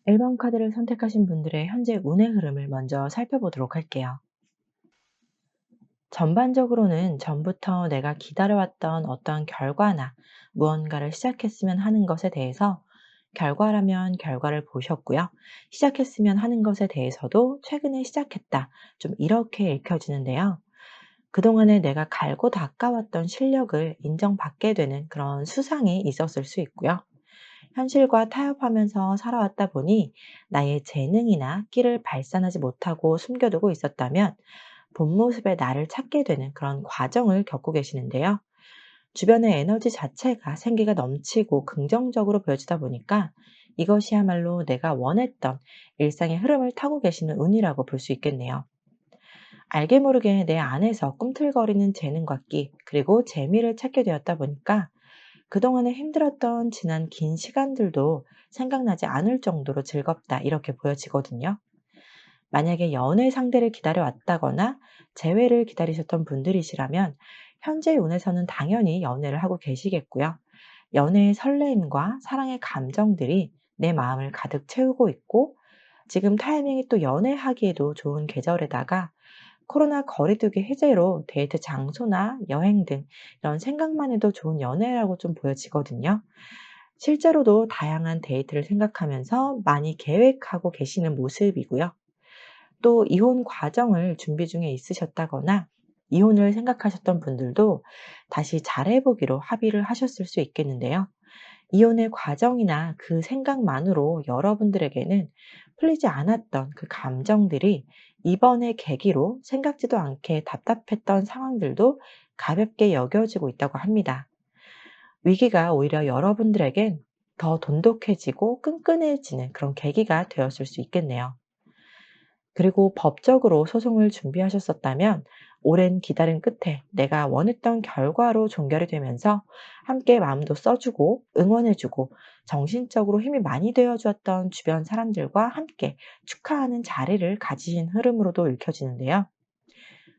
1번 카드를 선택하신 분들의 현재 운의 흐름을 먼저 살펴보도록 할게요. 전반적으로는 전부터 내가 기다려왔던 어떠한 결과나 무언가를 시작했으면 하는 것에 대해서 결과라면 결과를 보셨고요. 시작했으면 하는 것에 대해서도 최근에 시작했다. 좀 이렇게 읽혀지는데요. 그동안에 내가 갈고 닦아왔던 실력을 인정받게 되는 그런 수상이 있었을 수 있고요. 현실과 타협하면서 살아왔다 보니 나의 재능이나 끼를 발산하지 못하고 숨겨두고 있었다면 본 모습의 나를 찾게 되는 그런 과정을 겪고 계시는데요. 주변의 에너지 자체가 생기가 넘치고 긍정적으로 보여지다 보니까 이것이야말로 내가 원했던 일상의 흐름을 타고 계시는 운이라고 볼 수 있겠네요. 알게 모르게 내 안에서 꿈틀거리는 재능과 끼, 그리고 재미를 찾게 되었다 보니까 그동안에 힘들었던 지난 긴 시간들도 생각나지 않을 정도로 즐겁다, 이렇게 보여지거든요. 만약에 연애 상대를 기다려왔다거나 재회를 기다리셨던 분들이시라면 현재 운에서는 당연히 연애를 하고 계시겠고요. 연애의 설레임과 사랑의 감정들이 내 마음을 가득 채우고 있고, 지금 타이밍이 또 연애하기에도 좋은 계절에다가 코로나 거리두기 해제로 데이트 장소나 여행 등 이런 생각만 해도 좋은 연애라고 좀 보여지거든요. 실제로도 다양한 데이트를 생각하면서 많이 계획하고 계시는 모습이고요. 또 이혼 과정을 준비 중에 있으셨다거나 이혼을 생각하셨던 분들도 다시 잘해보기로 합의를 하셨을 수 있겠는데요. 이혼의 과정이나 그 생각만으로 여러분들에게는 풀리지 않았던 그 감정들이 이번의 계기로 생각지도 않게 답답했던 상황들도 가볍게 여겨지고 있다고 합니다. 위기가 오히려 여러분들에겐 더 돈독해지고 끈끈해지는 그런 계기가 되었을 수 있겠네요. 그리고 법적으로 소송을 준비하셨었다면 오랜 기다림 끝에 내가 원했던 결과로 종결이 되면서 함께 마음도 써주고 응원해주고 정신적으로 힘이 많이 되어주었던 주변 사람들과 함께 축하하는 자리를 가지신 흐름으로도 읽혀지는데요.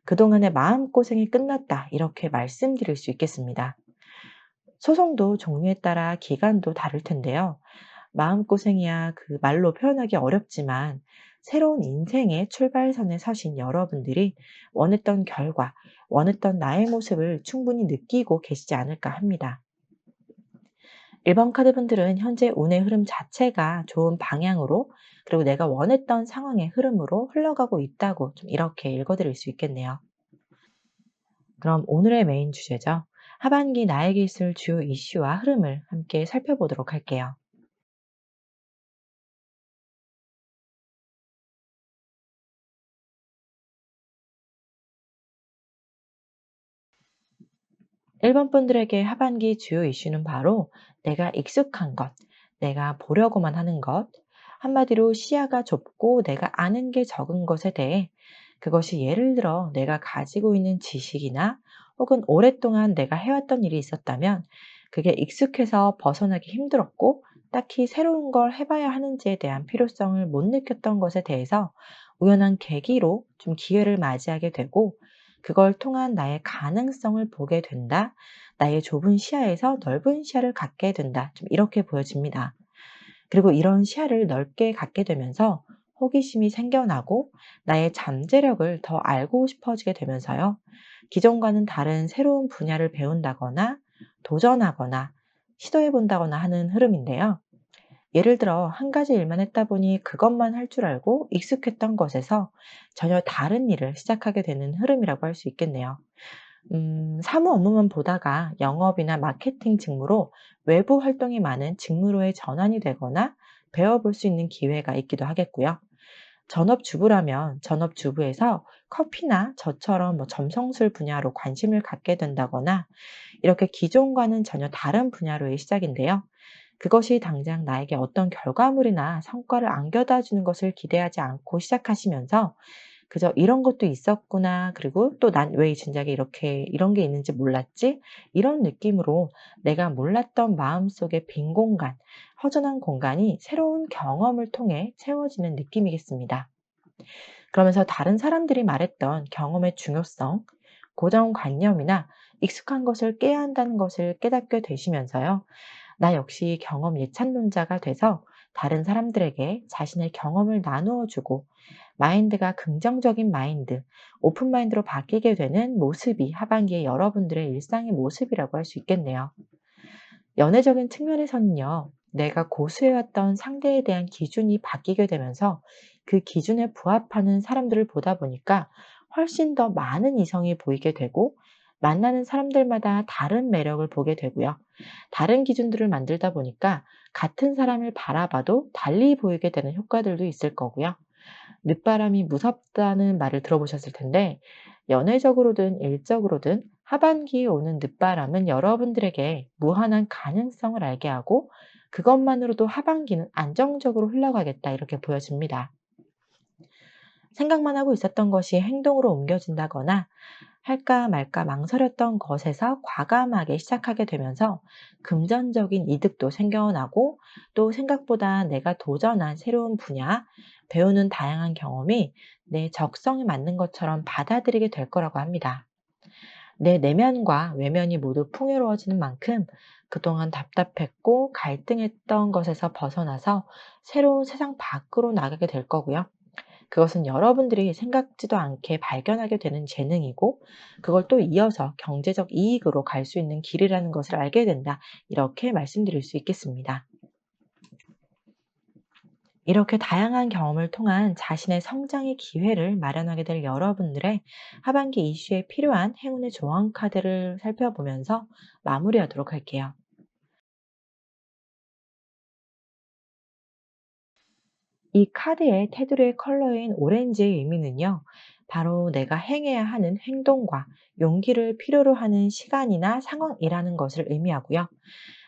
그동안의 마음고생이 끝났다, 이렇게 말씀드릴 수 있겠습니다. 소송도 종류에 따라 기간도 다를 텐데요. 마음고생이야 그 말로 표현하기 어렵지만 새로운 인생의 출발선에 서신 여러분들이 원했던 결과, 원했던 나의 모습을 충분히 느끼고 계시지 않을까 합니다. 1번 카드 분들은 현재 운의 흐름 자체가 좋은 방향으로, 그리고 내가 원했던 상황의 흐름으로 흘러가고 있다고 좀 이렇게 읽어드릴 수 있겠네요. 그럼 오늘의 메인 주제죠. 하반기 나에게 있을 주요 이슈와 흐름을 함께 살펴보도록 할게요. 1번 분들에게 하반기 주요 이슈는 바로 내가 익숙한 것, 내가 보려고만 하는 것, 한마디로 시야가 좁고 내가 아는 게 적은 것에 대해, 그것이 예를 들어 내가 가지고 있는 지식이나 혹은 오랫동안 내가 해왔던 일이 있었다면 그게 익숙해서 벗어나기 힘들었고 딱히 새로운 걸 해봐야 하는지에 대한 필요성을 못 느꼈던 것에 대해서 우연한 계기로 좀 기회를 맞이하게 되고, 그걸 통한 나의 가능성을 보게 된다. 나의 좁은 시야에서 넓은 시야를 갖게 된다. 좀 이렇게 보여집니다. 그리고 이런 시야를 넓게 갖게 되면서 호기심이 생겨나고 나의 잠재력을 더 알고 싶어지게 되면서요. 기존과는 다른 새로운 분야를 배운다거나 도전하거나 시도해 본다거나 하는 흐름인데요. 예를 들어 한 가지 일만 했다 보니 그것만 할 줄 알고 익숙했던 것에서 전혀 다른 일을 시작하게 되는 흐름이라고 할 수 있겠네요. 사무 업무만 보다가 영업이나 마케팅 직무로 외부 활동이 많은 직무로의 전환이 되거나 배워볼 수 있는 기회가 있기도 하겠고요. 전업주부라면 전업주부에서 커피나 저처럼 점성술 분야로 관심을 갖게 된다거나, 이렇게 기존과는 전혀 다른 분야로의 시작인데요. 그것이 당장 나에게 어떤 결과물이나 성과를 안겨다 주는 것을 기대하지 않고 시작하시면서 그저 '이런 것도 있었구나. 그리고 또 난 왜 진작에 이렇게 이런 게 있는지 몰랐지?' 이런 느낌으로 내가 몰랐던 마음속의 빈 공간, 허전한 공간이 새로운 경험을 통해 채워지는 느낌이겠습니다. 그러면서 다른 사람들이 말했던 경험의 중요성, 고정관념이나 익숙한 것을 깨야 한다는 것을 깨닫게 되시면서요. 나 역시 경험 예찬론자가 돼서 다른 사람들에게 자신의 경험을 나누어 주고 마인드가 긍정적인 마인드, 오픈 마인드로 바뀌게 되는 모습이 하반기에 여러분들의 일상의 모습이라고 할 수 있겠네요. 연애적인 측면에서는요, 내가 고수해왔던 상대에 대한 기준이 바뀌게 되면서 그 기준에 부합하는 사람들을 보다 보니까 훨씬 더 많은 이성이 보이게 되고, 만나는 사람들마다 다른 매력을 보게 되고요. 다른 기준들을 만들다 보니까 같은 사람을 바라봐도 달리 보이게 되는 효과들도 있을 거고요. 늦바람이 무섭다는 말을 들어보셨을 텐데, 연애적으로든 일적으로든 하반기에 오는 늦바람은 여러분들에게 무한한 가능성을 알게 하고, 그것만으로도 하반기는 안정적으로 흘러가겠다 이렇게 보여집니다. 생각만 하고 있었던 것이 행동으로 옮겨진다거나 할까 말까 망설였던 것에서 과감하게 시작하게 되면서 금전적인 이득도 생겨나고, 또 생각보다 내가 도전한 새로운 분야, 배우는 다양한 경험이 내 적성에 맞는 것처럼 받아들이게 될 거라고 합니다. 내 내면과 외면이 모두 풍요로워지는 만큼 그동안 답답했고 갈등했던 것에서 벗어나서 새로운 세상 밖으로 나가게 될 거고요. 그것은 여러분들이 생각지도 않게 발견하게 되는 재능이고, 그걸 또 이어서 경제적 이익으로 갈 수 있는 길이라는 것을 알게 된다. 이렇게 말씀드릴 수 있겠습니다. 이렇게 다양한 경험을 통한 자신의 성장의 기회를 마련하게 될 여러분들의 하반기 이슈에 필요한 행운의 조언 카드를 살펴보면서 마무리하도록 할게요. 이 카드의 테두리의 컬러인 오렌지의 의미는요, 바로 내가 행해야 하는 행동과 용기를 필요로 하는 시간이나 상황이라는 것을 의미하고요.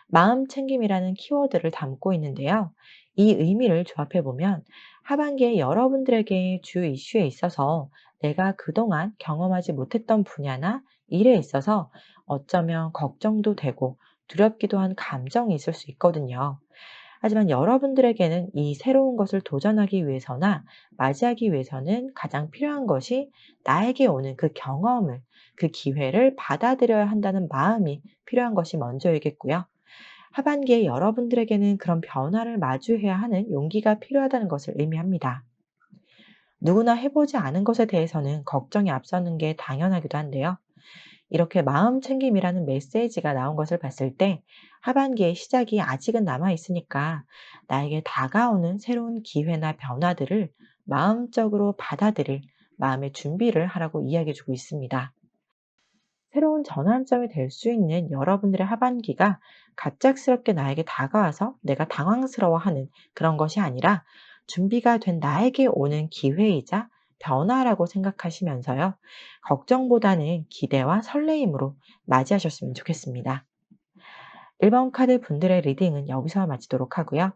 마음 챙김이라는 키워드를 담고 있는데요. 이 의미를 조합해 보면 하반기에 여러분들에게 주 이슈에 있어서 내가 그동안 경험하지 못했던 분야나 일에 있어서 어쩌면 걱정도 되고 두렵기도 한 감정이 있을 수 있거든요. 하지만 여러분들에게는 이 새로운 것을 도전하기 위해서나 맞이하기 위해서는 가장 필요한 것이 나에게 오는 그 경험을, 그 기회를 받아들여야 한다는 마음이 필요한 것이 먼저이겠고요. 하반기에 여러분들에게는 그런 변화를 마주해야 하는 용기가 필요하다는 것을 의미합니다. 누구나 해보지 않은 것에 대해서는 걱정이 앞서는 게 당연하기도 한데요. 이렇게 마음 챙김이라는 메시지가 나온 것을 봤을 때 하반기의 시작이 아직은 남아 있으니까 나에게 다가오는 새로운 기회나 변화들을 마음적으로 받아들일 마음의 준비를 하라고 이야기해 주고 있습니다. 새로운 전환점이 될 수 있는 여러분들의 하반기가 갑작스럽게 나에게 다가와서 내가 당황스러워하는 그런 것이 아니라 준비가 된 나에게 오는 기회이자 변화라고 생각하시면서요. 걱정보다는 기대와 설레임으로 맞이하셨으면 좋겠습니다. 1번 카드 분들의 리딩은 여기서 마치도록 하고요.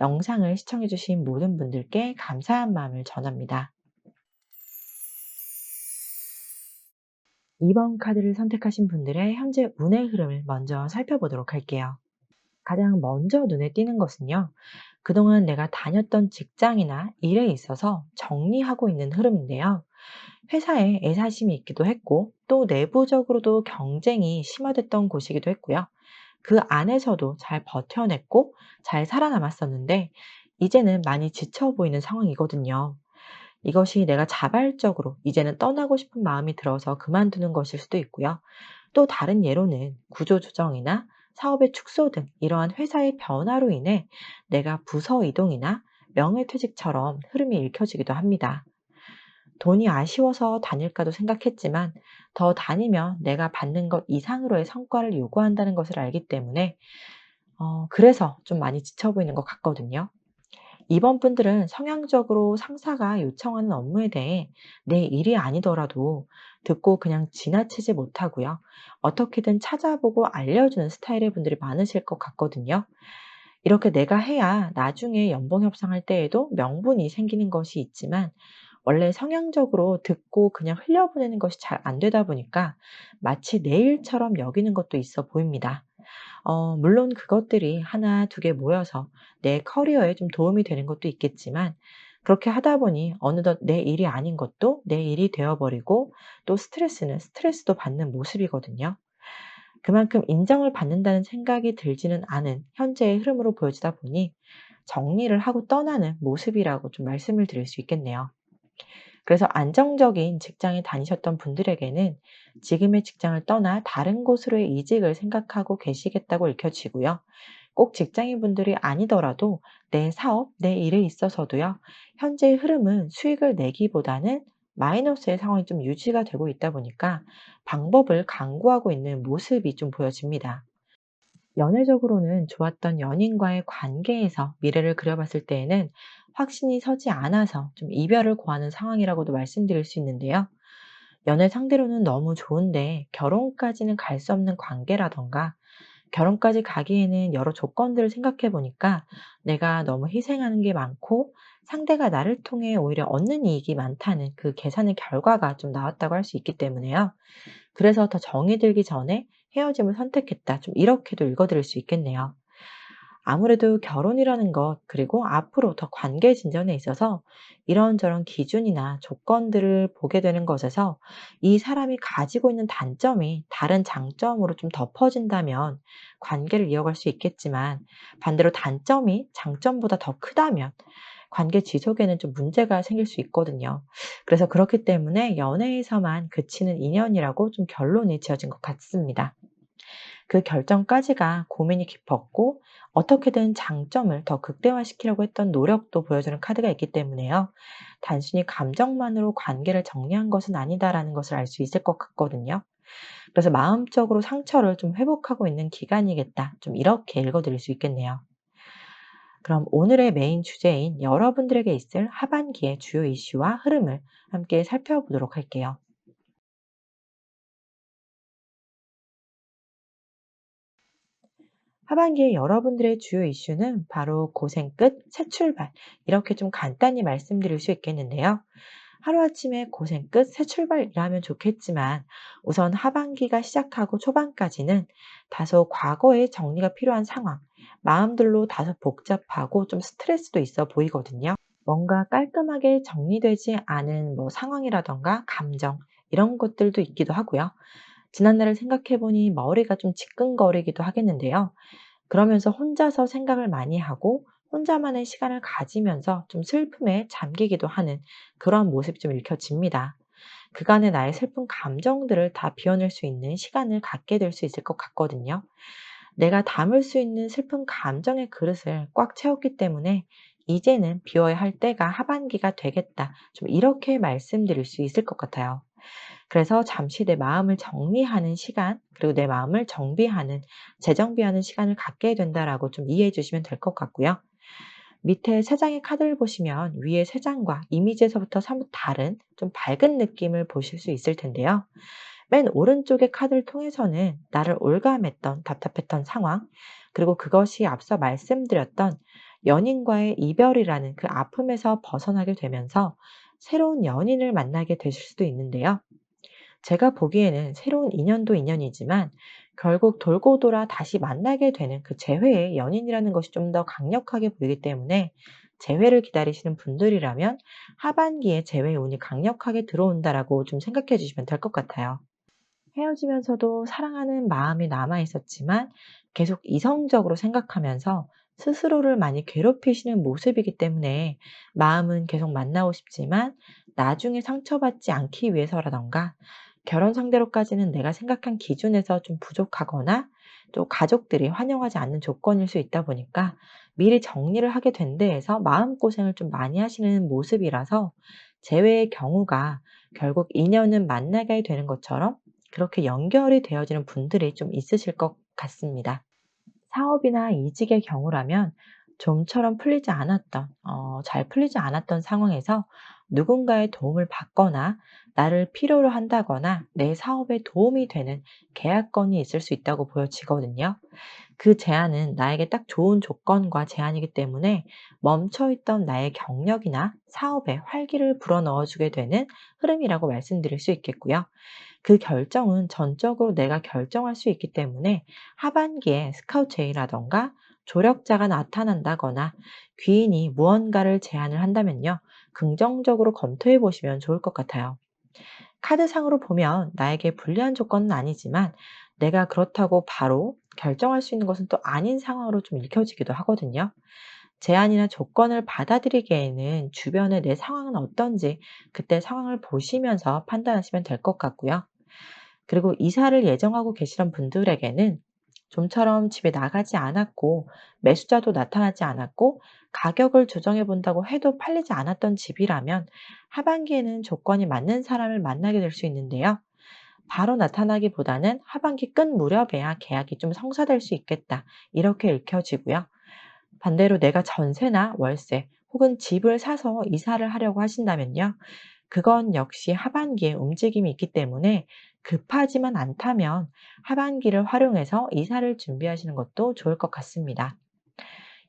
영상을 시청해주신 모든 분들께 감사한 마음을 전합니다. 2번 카드를 선택하신 분들의 현재 운의 흐름을 먼저 살펴보도록 할게요. 가장 먼저 눈에 띄는 것은요, 그동안 내가 다녔던 직장이나 일에 있어서 정리하고 있는 흐름인데요. 회사에 애사심이 있기도 했고, 또 내부적으로도 경쟁이 심화됐던 곳이기도 했고요. 그 안에서도 잘 버텨냈고, 잘 살아남았었는데, 이제는 많이 지쳐 보이는 상황이거든요. 이것이 내가 자발적으로 이제는 떠나고 싶은 마음이 들어서 그만두는 것일 수도 있고요. 또 다른 예로는 구조조정이나 사업의 축소 등 이러한 회사의 변화로 인해 내가 부서 이동이나 명예퇴직처럼 흐름이 읽혀지기도 합니다. 돈이 아쉬워서 다닐까도 생각했지만 더 다니면 내가 받는 것 이상으로의 성과를 요구한다는 것을 알기 때문에 그래서 좀 많이 지쳐 보이는 것 같거든요. 이번 분들은 성향적으로 상사가 요청하는 업무에 대해 내 일이 아니더라도 듣고 그냥 지나치지 못하고요. 어떻게든 찾아보고 알려주는 스타일의 분들이 많으실 것 같거든요. 이렇게 내가 해야 나중에 연봉 협상할 때에도 명분이 생기는 것이 있지만 원래 성향적으로 듣고 그냥 흘려보내는 것이 잘 안 되다 보니까 마치 내 일처럼 여기는 것도 있어 보입니다. 물론 그것들이 하나, 두 개 모여서 내 커리어에 좀 도움이 되는 것도 있겠지만 그렇게 하다 보니 어느덧 내 일이 아닌 것도 내 일이 되어 버리고 또 스트레스는 스트레스도 받는 모습이거든요. 그만큼 인정을 받는다는 생각이 들지는 않은 현재의 흐름으로 보여지다 보니 정리를 하고 떠나는 모습이라고 좀 말씀을 드릴 수 있겠네요. 그래서 안정적인 직장에 다니셨던 분들에게는 지금의 직장을 떠나 다른 곳으로의 이직을 생각하고 계시겠다고 읽혀지고요. 꼭 직장인분들이 아니더라도 내 사업, 내 일에 있어서도요, 현재의 흐름은 수익을 내기보다는 마이너스의 상황이 좀 유지가 되고 있다 보니까 방법을 강구하고 있는 모습이 좀 보여집니다. 연애적으로는 좋았던 연인과의 관계에서 미래를 그려봤을 때에는 확신이 서지 않아서 좀 이별을 고하는 상황이라고도 말씀드릴 수 있는데요. 연애 상대로는 너무 좋은데 결혼까지는 갈 수 없는 관계라던가 결혼까지 가기에는 여러 조건들을 생각해 보니까 내가 너무 희생하는 게 많고 상대가 나를 통해 오히려 얻는 이익이 많다는 그 계산의 결과가 좀 나왔다고 할 수 있기 때문에요. 그래서 더 정이 들기 전에 헤어짐을 선택했다. 좀 이렇게도 읽어드릴 수 있겠네요. 아무래도 결혼이라는 것, 그리고 앞으로 더 관계 진전에 있어서 이런저런 기준이나 조건들을 보게 되는 것에서 이 사람이 가지고 있는 단점이 다른 장점으로 좀 덮어진다면 관계를 이어갈 수 있겠지만 반대로 단점이 장점보다 더 크다면 관계 지속에는 좀 문제가 생길 수 있거든요. 그래서 그렇기 때문에 연애에서만 그치는 인연이라고 좀 결론이 지어진 것 같습니다. 그 결정까지가 고민이 깊었고 어떻게든 장점을 더 극대화시키려고 했던 노력도 보여주는 카드가 있기 때문에요. 단순히 감정만으로 관계를 정리한 것은 아니다라는 것을 알 수 있을 것 같거든요. 그래서 마음적으로 상처를 좀 회복하고 있는 기간이겠다. 좀 이렇게 읽어드릴 수 있겠네요. 그럼 오늘의 메인 주제인 여러분들에게 있을 하반기의 주요 이슈와 흐름을 함께 살펴보도록 할게요. 하반기에 여러분들의 주요 이슈는 바로 고생 끝, 새 출발. 이렇게 좀 간단히 말씀드릴 수 있겠는데요. 하루아침에 고생 끝, 새 출발이라면 좋겠지만 우선 하반기가 시작하고 초반까지는 다소 과거의 정리가 필요한 상황, 마음들로 다소 복잡하고 좀 스트레스도 있어 보이거든요. 뭔가 깔끔하게 정리되지 않은 상황이라던가 감정, 이런 것들도 있기도 하고요. 지난날을 생각해 보니 머리가 좀 지끈거리기도 하겠는데요. 그러면서 혼자서 생각을 많이 하고 혼자만의 시간을 가지면서 좀 슬픔에 잠기기도 하는 그런 모습이 좀 읽혀집니다. 그간의 나의 슬픈 감정들을 다 비워낼 수 있는 시간을 갖게 될 수 있을 것 같거든요. 내가 담을 수 있는 슬픈 감정의 그릇을 꽉 채웠기 때문에 이제는 비워야 할 때가 하반기가 되겠다. 좀 이렇게 말씀드릴 수 있을 것 같아요. 그래서 잠시 내 마음을 정리하는 시간, 그리고 내 마음을 정비하는, 재정비하는 시간을 갖게 된다라고 좀 이해해 주시면 될 것 같고요. 밑에 세 장의 카드를 보시면 위에 세 장과 이미지에서부터 사뭇 다른 좀 밝은 느낌을 보실 수 있을 텐데요. 맨 오른쪽의 카드를 통해서는 나를 올감했던 답답했던 상황, 그리고 그것이 앞서 말씀드렸던 연인과의 이별이라는 그 아픔에서 벗어나게 되면서 새로운 연인을 만나게 되실 수도 있는데요. 제가 보기에는 새로운 인연도 인연이지만 결국 돌고 돌아 다시 만나게 되는 그 재회의 연인이라는 것이 좀 더 강력하게 보이기 때문에 재회를 기다리시는 분들이라면 하반기에 재회의 운이 강력하게 들어온다라고 좀 생각해 주시면 될 것 같아요. 헤어지면서도 사랑하는 마음이 남아 있었지만 계속 이성적으로 생각하면서 스스로를 많이 괴롭히시는 모습이기 때문에 마음은 계속 만나고 싶지만 나중에 상처받지 않기 위해서라던가 결혼 상대로까지는 내가 생각한 기준에서 좀 부족하거나 또 가족들이 환영하지 않는 조건일 수 있다 보니까 미리 정리를 하게 된 데에서 마음고생을 좀 많이 하시는 모습이라서 재회의 경우가 결국 인연은 만나게 되는 것처럼 그렇게 연결이 되어지는 분들이 좀 있으실 것 같습니다. 사업이나 이직의 경우라면 좀처럼 풀리지 않았던, 잘 풀리지 않았던 상황에서 누군가의 도움을 받거나 나를 필요로 한다거나 내 사업에 도움이 되는 계약건이 있을 수 있다고 보여지거든요. 그 제안은 나에게 딱 좋은 조건과 제안이기 때문에 멈춰있던 나의 경력이나 사업에 활기를 불어넣어주게 되는 흐름이라고 말씀드릴 수 있겠고요. 그 결정은 전적으로 내가 결정할 수 있기 때문에 하반기에 스카우트제의라던가 조력자가 나타난다거나 귀인이 무언가를 제안을 한다면요. 긍정적으로 검토해 보시면 좋을 것 같아요. 카드상으로 보면 나에게 불리한 조건은 아니지만 내가 그렇다고 바로 결정할 수 있는 것은 또 아닌 상황으로 좀 읽혀지기도 하거든요. 제안이나 조건을 받아들이기에는 주변의 내 상황은 어떤지 그때 상황을 보시면서 판단하시면 될 것 같고요. 그리고 이사를 예정하고 계시던 분들에게는 좀처럼 집에 나가지 않았고 매수자도 나타나지 않았고 가격을 조정해 본다고 해도 팔리지 않았던 집이라면 하반기에는 조건이 맞는 사람을 만나게 될 수 있는데요. 바로 나타나기보다는 하반기 끝 무렵에야 계약이 좀 성사될 수 있겠다. 이렇게 읽혀지고요. 반대로 내가 전세나 월세 혹은 집을 사서 이사를 하려고 하신다면요. 그건 역시 하반기에 움직임이 있기 때문에 급하지만 않다면 하반기를 활용해서 이사를 준비하시는 것도 좋을 것 같습니다.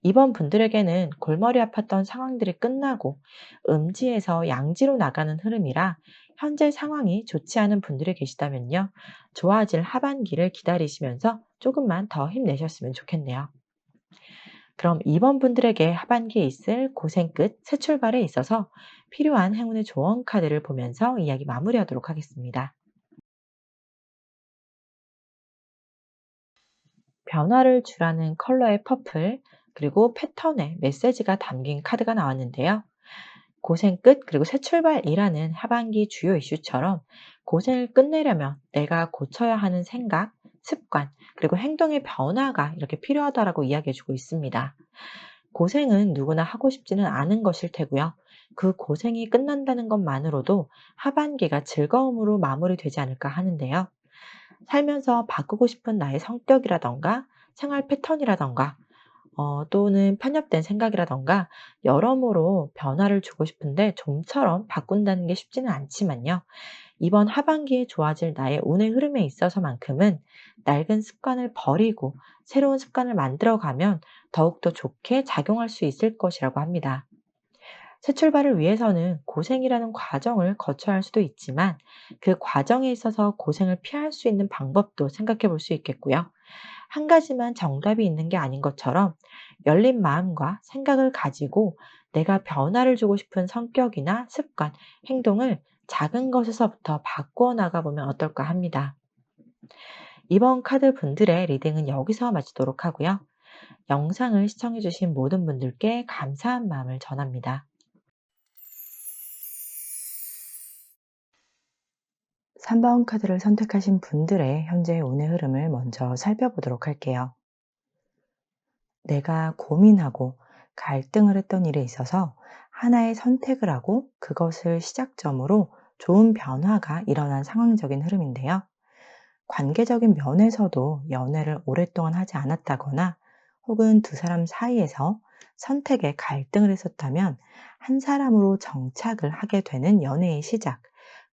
이번 분들에게는 골머리 아팠던 상황들이 끝나고 음지에서 양지로 나가는 흐름이라 현재 상황이 좋지 않은 분들이 계시다면요. 좋아질 하반기를 기다리시면서 조금만 더 힘내셨으면 좋겠네요. 그럼 이번 분들에게 하반기에 있을 고생 끝 새 출발에 있어서 필요한 행운의 조언 카드를 보면서 이야기 마무리하도록 하겠습니다. 변화를 주라는 컬러의 퍼플, 그리고 패턴의 메시지가 담긴 카드가 나왔는데요. 고생 끝, 그리고 새 출발이라는 하반기 주요 이슈처럼 고생을 끝내려면 내가 고쳐야 하는 생각, 습관, 그리고 행동의 변화가 이렇게 필요하다라고 이야기해주고 있습니다. 고생은 누구나 하고 싶지는 않은 것일 테고요. 그 고생이 끝난다는 것만으로도 하반기가 즐거움으로 마무리되지 않을까 하는데요. 살면서 바꾸고 싶은 나의 성격이라던가 생활 패턴이라던가 또는 편협된 생각이라던가 여러모로 변화를 주고 싶은데 좀처럼 바꾼다는 게 쉽지는 않지만요. 이번 하반기에 좋아질 나의 운의 흐름에 있어서만큼은 낡은 습관을 버리고 새로운 습관을 만들어가면 더욱더 좋게 작용할 수 있을 것이라고 합니다. 새 출발을 위해서는 고생이라는 과정을 거쳐야 할 수도 있지만 그 과정에 있어서 고생을 피할 수 있는 방법도 생각해 볼 수 있겠고요. 한 가지만 정답이 있는 게 아닌 것처럼 열린 마음과 생각을 가지고 내가 변화를 주고 싶은 성격이나 습관, 행동을 작은 것에서부터 바꾸어 나가보면 어떨까 합니다. 이번 카드 분들의 리딩은 여기서 마치도록 하고요. 영상을 시청해주신 모든 분들께 감사한 마음을 전합니다. 3번 카드를 선택하신 분들의 현재 운의 흐름을 먼저 살펴보도록 할게요. 내가 고민하고 갈등을 했던 일에 있어서 하나의 선택을 하고 그것을 시작점으로 좋은 변화가 일어난 상황적인 흐름인데요. 관계적인 면에서도 연애를 오랫동안 하지 않았다거나 혹은 두 사람 사이에서 선택에 갈등을 했었다면 한 사람으로 정착을 하게 되는 연애의 시작,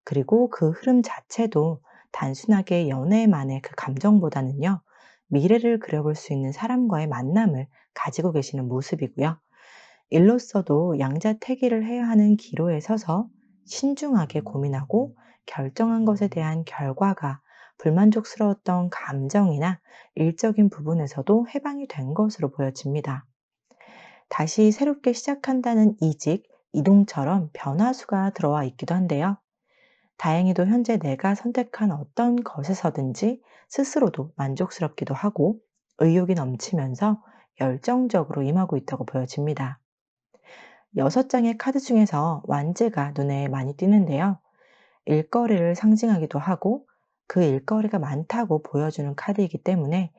그리고 그 흐름 자체도 단순하게 연애만의 그 감정보다는요, 미래를 그려볼 수 있는 사람과의 만남을 가지고 계시는 모습이고요. 일로서도 양자택일을 해야 하는 기로에 서서 신중하게 고민하고 결정한 것에 대한 결과가 불만족스러웠던 감정이나 일적인 부분에서도 해방이 된 것으로 보여집니다. 다시 새롭게 시작한다는 이직, 이동처럼 변화수가 들어와 있기도 한데요. 다행히도 현재 내가 선택한 어떤 것에서든지 스스로도 만족스럽기도 하고 의욕이 넘치면서 열정적으로 임하고 있다고 보여집니다. 6장의 카드 중에서 완제가 눈에 많이 띄는데요. 일거리를 상징하기도 하고 그 일거리가 많다고 보여주는 카드이기 때문에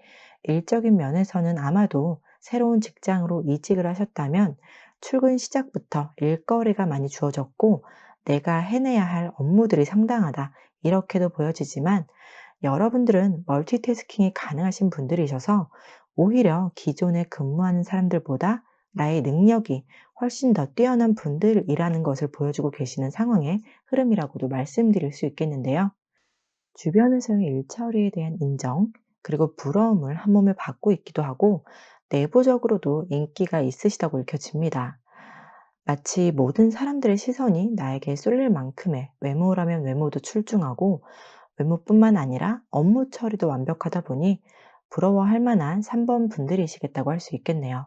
일적인 면에서는 아마도 새로운 직장으로 이직을 하셨다면 출근 시작부터 일거리가 많이 주어졌고 내가 해내야 할 업무들이 상당하다. 이렇게도 보여지지만 여러분들은 멀티태스킹이 가능하신 분들이셔서 오히려 기존에 근무하는 사람들보다 나의 능력이 훨씬 더 뛰어난 분들이라는 것을 보여주고 계시는 상황의 흐름이라고도 말씀드릴 수 있겠는데요. 주변에서의 일처리에 대한 인정, 그리고 부러움을 한 몸에 받고 있기도 하고, 내부적으로도 인기가 있으시다고 읽혀집니다. 마치 모든 사람들의 시선이 나에게 쏠릴 만큼의 외모라면 외모도 출중하고, 외모뿐만 아니라 업무 처리도 완벽하다 보니 부러워할 만한 3번 분들이시겠다고 할 수 있겠네요.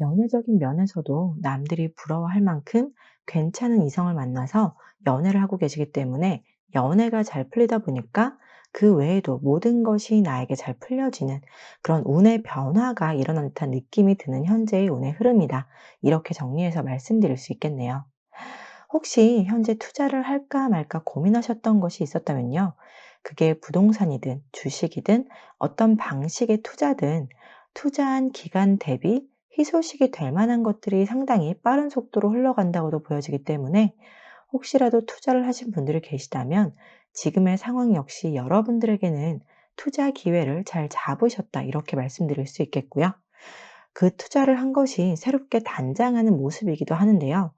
연애적인 면에서도 남들이 부러워할 만큼 괜찮은 이성을 만나서 연애를 하고 계시기 때문에 연애가 잘 풀리다 보니까 그 외에도 모든 것이 나에게 잘 풀려지는 그런 운의 변화가 일어난 듯한 느낌이 드는 현재의 운의 흐름이다. 이렇게 정리해서 말씀드릴 수 있겠네요. 혹시 현재 투자를 할까 말까 고민하셨던 것이 있었다면요. 그게 부동산이든 주식이든 어떤 방식의 투자든 투자한 기간 대비 희소식이 될 만한 것들이 상당히 빠른 속도로 흘러간다고도 보여지기 때문에 혹시라도 투자를 하신 분들이 계시다면 지금의 상황 역시 여러분들에게는 투자 기회를 잘 잡으셨다 이렇게 말씀드릴 수 있겠고요. 그 투자를 한 것이 새롭게 단장하는 모습이기도 하는데요.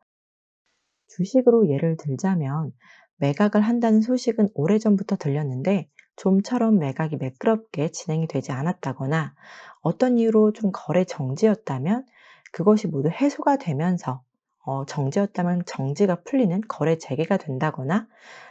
주식으로 예를 들자면 매각을 한다는 소식은 오래전부터 들렸는데 좀처럼 매각이 매끄럽게 진행이 되지 않았다거나 어떤 이유로 좀 거래 정지였다면 그것이 모두 해소가 되면서 정지였다면 정지가 풀리는 거래 재개가 된다거나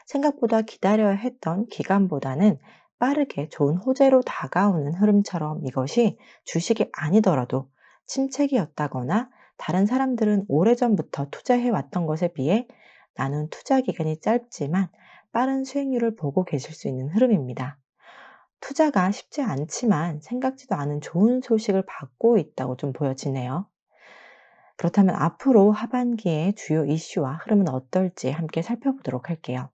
생각보다 기다려야 했던 기간보다는 빠르게 좋은 호재로 다가오는 흐름처럼 이것이 주식이 아니더라도 침체기였다거나 다른 사람들은 오래전부터 투자해 왔던 것에 비해 나는 투자 기간이 짧지만 빠른 수익률을 보고 계실 수 있는 흐름입니다. 투자가 쉽지 않지만 생각지도 않은 좋은 소식을 받고 있다고 좀 보여지네요. 그렇다면 앞으로 하반기의 주요 이슈와 흐름은 어떨지 함께 살펴보도록 할게요.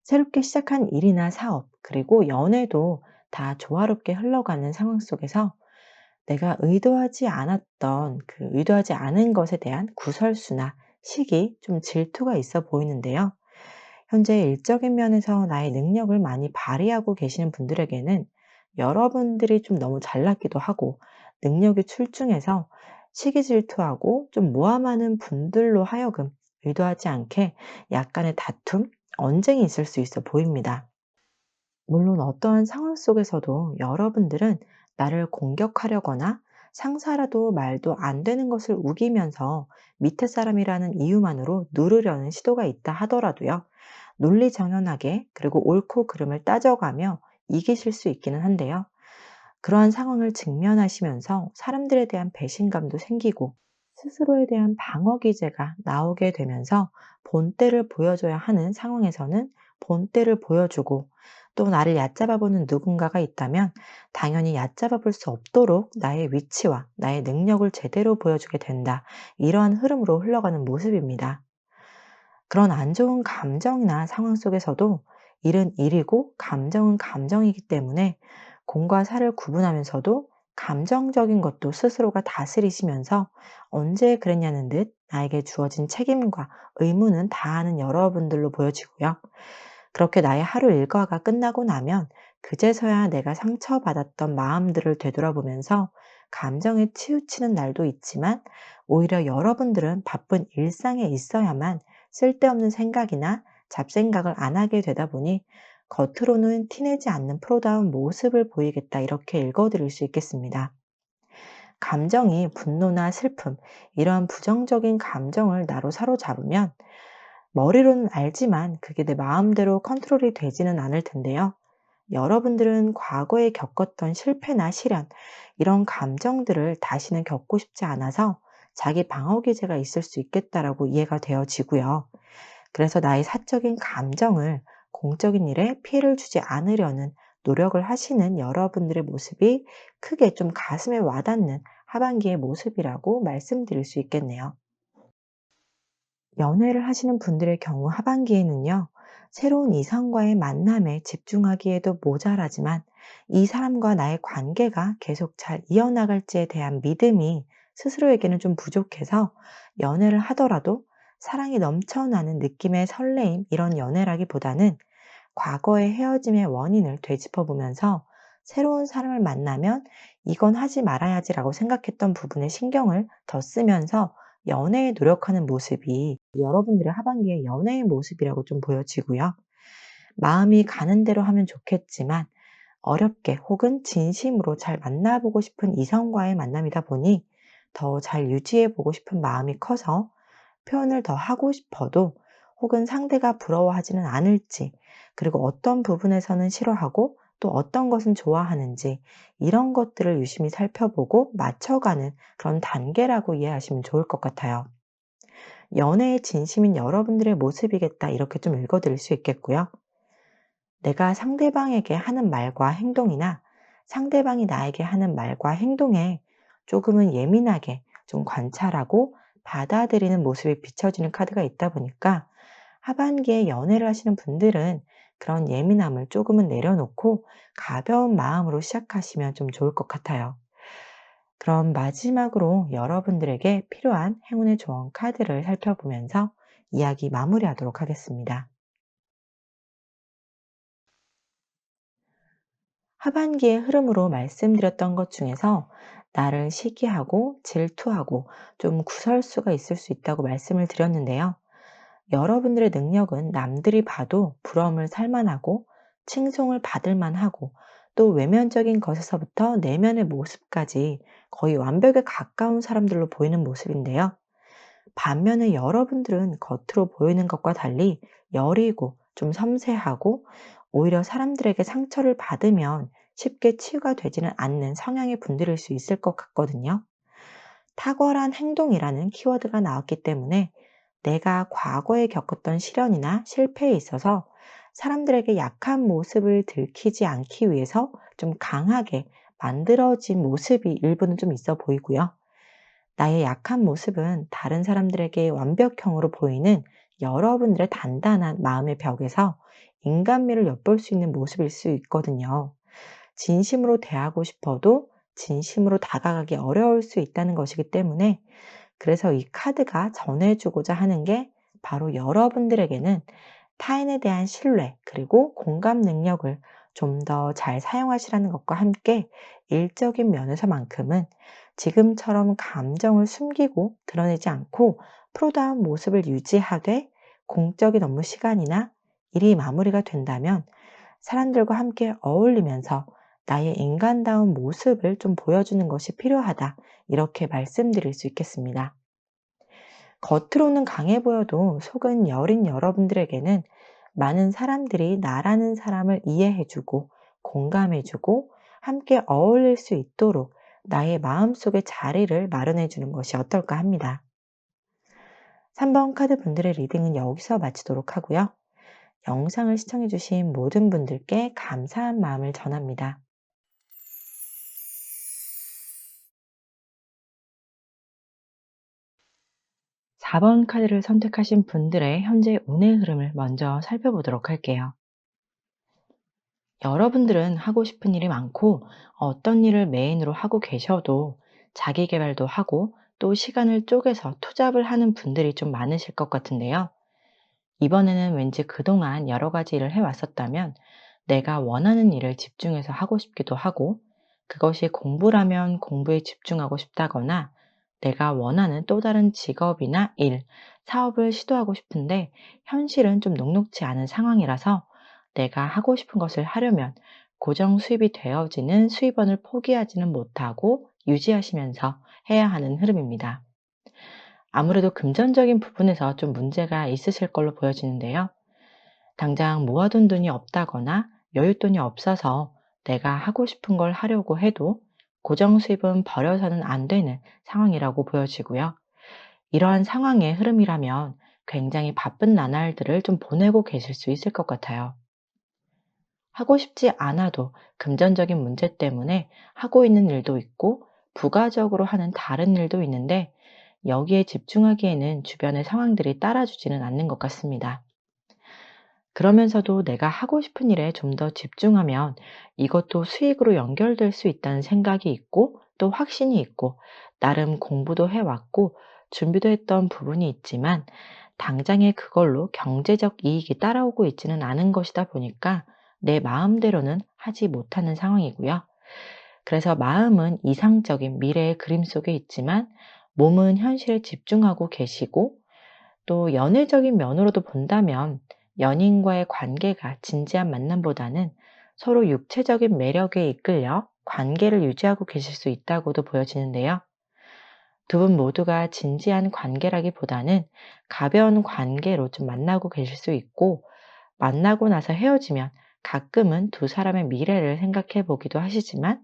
새롭게 시작한 일이나 사업, 그리고 연애도 다 조화롭게 흘러가는 상황 속에서 내가 의도하지 않은 것에 대한 구설수나 시기, 좀 질투가 있어 보이는데요. 현재 일적인 면에서 나의 능력을 많이 발휘하고 계시는 분들에게는 여러분들이 좀 너무 잘났기도 하고 능력이 출중해서 시기 질투하고 좀 모함하는 분들로 하여금 의도하지 않게 약간의 다툼, 언쟁이 있을 수 있어 보입니다. 물론 어떠한 상황 속에서도 여러분들은 나를 공격하려거나 상사라도 말도 안 되는 것을 우기면서 밑에 사람이라는 이유만으로 누르려는 시도가 있다 하더라도요. 논리정연하게 그리고 옳고 그름을 따져가며 이기실 수 있기는 한데요. 그러한 상황을 직면하시면서 사람들에 대한 배신감도 생기고 스스로에 대한 방어 기제가 나오게 되면서 본때를 보여줘야 하는 상황에서는 본때를 보여주고 또 나를 얕잡아 보는 누군가가 있다면 당연히 얕잡아 볼 수 없도록 나의 위치와 나의 능력을 제대로 보여주게 된다. 이러한 흐름으로 흘러가는 모습입니다. 그런 안 좋은 감정이나 상황 속에서도 일은 일이고 감정은 감정이기 때문에 공과 사를 구분하면서도 감정적인 것도 스스로가 다스리시면서 언제 그랬냐는 듯 나에게 주어진 책임과 의무는 다하는 여러분들로 보여지고요. 그렇게 나의 하루 일과가 끝나고 나면 그제서야 내가 상처받았던 마음들을 되돌아보면서 감정에 치우치는 날도 있지만 오히려 여러분들은 바쁜 일상에 있어야만 쓸데없는 생각이나 잡생각을 안 하게 되다 보니 겉으로는 티내지 않는 프로다운 모습을 보이겠다 이렇게 읽어드릴 수 있겠습니다. 감정이 분노나 슬픔, 이러한 부정적인 감정을 나로 사로잡으면 머리로는 알지만 그게 내 마음대로 컨트롤이 되지는 않을 텐데요. 여러분들은 과거에 겪었던 실패나 시련, 이런 감정들을 다시는 겪고 싶지 않아서 자기 방어 기제가 있을 수 있겠다라고 이해가 되어지고요. 그래서 나의 사적인 감정을 공적인 일에 피해를 주지 않으려는 노력을 하시는 여러분들의 모습이 크게 좀 가슴에 와닿는 하반기의 모습이라고 말씀드릴 수 있겠네요. 연애를 하시는 분들의 경우 하반기에는요, 새로운 이성과의 만남에 집중하기에도 모자라지만 이 사람과 나의 관계가 계속 잘 이어나갈지에 대한 믿음이 스스로에게는 좀 부족해서 연애를 하더라도 사랑이 넘쳐나는 느낌의 설레임, 이런 연애라기보다는 과거의 헤어짐의 원인을 되짚어 보면서 새로운 사람을 만나면 이건 하지 말아야지라고 생각했던 부분에 신경을 더 쓰면서 연애에 노력하는 모습이 여러분들의 하반기의 연애의 모습이라고 좀 보여지고요. 마음이 가는 대로 하면 좋겠지만 어렵게 혹은 진심으로 잘 만나보고 싶은 이성과의 만남이다 보니 더 잘 유지해 보고 싶은 마음이 커서 표현을 더 하고 싶어도 혹은 상대가 부러워하지는 않을지, 그리고 어떤 부분에서는 싫어하고 또 어떤 것은 좋아하는지, 이런 것들을 유심히 살펴보고 맞춰가는 그런 단계라고 이해하시면 좋을 것 같아요. 연애의 진심인 여러분들의 모습이겠다 이렇게 좀 읽어드릴 수 있겠고요. 내가 상대방에게 하는 말과 행동이나 상대방이 나에게 하는 말과 행동에 조금은 예민하게 좀 관찰하고 받아들이는 모습이 비춰지는 카드가 있다 보니까 하반기에 연애를 하시는 분들은 그런 예민함을 조금은 내려놓고 가벼운 마음으로 시작하시면 좀 좋을 것 같아요. 그럼 마지막으로 여러분들에게 필요한 행운의 조언 카드를 살펴보면서 이야기 마무리하도록 하겠습니다. 하반기의 흐름으로 말씀드렸던 것 중에서 나를 시기하고 질투하고 좀 구설수가 있을 수 있다고 말씀을 드렸는데요. 여러분들의 능력은 남들이 봐도 부러움을 살만하고 칭송을 받을 만하고 또 외면적인 것에서부터 내면의 모습까지 거의 완벽에 가까운 사람들로 보이는 모습인데요. 반면에 여러분들은 겉으로 보이는 것과 달리 여리고 좀 섬세하고 오히려 사람들에게 상처를 받으면 쉽게 치유가 되지는 않는 성향의 분들일 수 있을 것 같거든요. 탁월한 행동이라는 키워드가 나왔기 때문에 내가 과거에 겪었던 시련이나 실패에 있어서 사람들에게 약한 모습을 들키지 않기 위해서 좀 강하게 만들어진 모습이 일부는 좀 있어 보이고요. 나의 약한 모습은 다른 사람들에게 완벽형으로 보이는 여러분들의 단단한 마음의 벽에서 인간미를 엿볼 수 있는 모습일 수 있거든요. 진심으로 대하고 싶어도 진심으로 다가가기 어려울 수 있다는 것이기 때문에 그래서 이 카드가 전해주고자 하는 게 바로 여러분들에게는 타인에 대한 신뢰 그리고 공감 능력을 좀 더 잘 사용하시라는 것과 함께 일적인 면에서만큼은 지금처럼 감정을 숨기고 드러내지 않고 프로다운 모습을 유지하되 공적인 업무 시간이나 일이 마무리가 된다면 사람들과 함께 어울리면서 나의 인간다운 모습을 좀 보여주는 것이 필요하다. 이렇게 말씀드릴 수 있겠습니다. 겉으로는 강해 보여도 속은 여린 여러분들에게는 많은 사람들이 나라는 사람을 이해해주고 공감해주고 함께 어울릴 수 있도록 나의 마음속에 자리를 마련해주는 것이 어떨까 합니다. 3번 카드 분들의 리딩은 여기서 마치도록 하고요. 영상을 시청해주신 모든 분들께 감사한 마음을 전합니다. 4번 카드를 선택하신 분들의 현재 운의 흐름을 먼저 살펴보도록 할게요. 여러분들은 하고 싶은 일이 많고 어떤 일을 메인으로 하고 계셔도 자기 개발도 하고 또 시간을 쪼개서 투잡을 하는 분들이 좀 많으실 것 같은데요. 이번에는 왠지 그동안 여러 가지 일을 해왔었다면 내가 원하는 일을 집중해서 하고 싶기도 하고 그것이 공부라면 공부에 집중하고 싶다거나 내가 원하는 또 다른 직업이나 일, 사업을 시도하고 싶은데 현실은 좀 녹록지 않은 상황이라서 내가 하고 싶은 것을 하려면 고정 수입이 되어지는 수입원을 포기하지는 못하고 유지하시면서 해야 하는 흐름입니다. 아무래도 금전적인 부분에서 좀 문제가 있으실 걸로 보여지는데요. 당장 모아둔 돈이 없다거나 여윳돈이 없어서 내가 하고 싶은 걸 하려고 해도 고정 수입은 버려서는 안 되는 상황이라고 보여지고요. 이러한 상황의 흐름이라면 굉장히 바쁜 나날들을 좀 보내고 계실 수 있을 것 같아요. 하고 싶지 않아도 금전적인 문제 때문에 하고 있는 일도 있고 부가적으로 하는 다른 일도 있는데 여기에 집중하기에는 주변의 상황들이 따라주지는 않는 것 같습니다. 그러면서도 내가 하고 싶은 일에 좀 더 집중하면 이것도 수익으로 연결될 수 있다는 생각이 있고 또 확신이 있고 나름 공부도 해왔고 준비도 했던 부분이 있지만 당장에 그걸로 경제적 이익이 따라오고 있지는 않은 것이다 보니까 내 마음대로는 하지 못하는 상황이고요. 그래서 마음은 이상적인 미래의 그림 속에 있지만 몸은 현실에 집중하고 계시고 또 연애적인 면으로도 본다면 연인과의 관계가 진지한 만남보다는 서로 육체적인 매력에 이끌려 관계를 유지하고 계실 수 있다고도 보여지는데요. 두 분 모두가 진지한 관계라기보다는 가벼운 관계로 좀 만나고 계실 수 있고 만나고 나서 헤어지면 가끔은 두 사람의 미래를 생각해 보기도 하시지만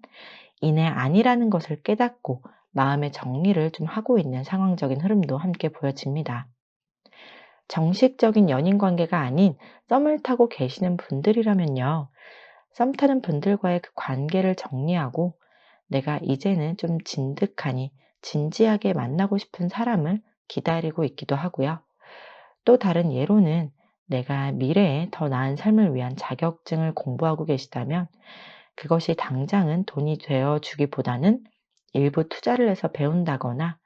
이내 아니라는 것을 깨닫고 마음의 정리를 좀 하고 있는 상황적인 흐름도 함께 보여집니다. 정식적인 연인 관계가 아닌 썸을 타고 계시는 분들이라면요. 썸 타는 분들과의 그 관계를 정리하고 내가 이제는 좀 진득하니 진지하게 만나고 싶은 사람을 기다리고 있기도 하고요. 또 다른 예로는 내가 미래에 더 나은 삶을 위한 자격증을 공부하고 계시다면 그것이 당장은 돈이 되어 주기보다는 일부 투자를 해서 배운다거나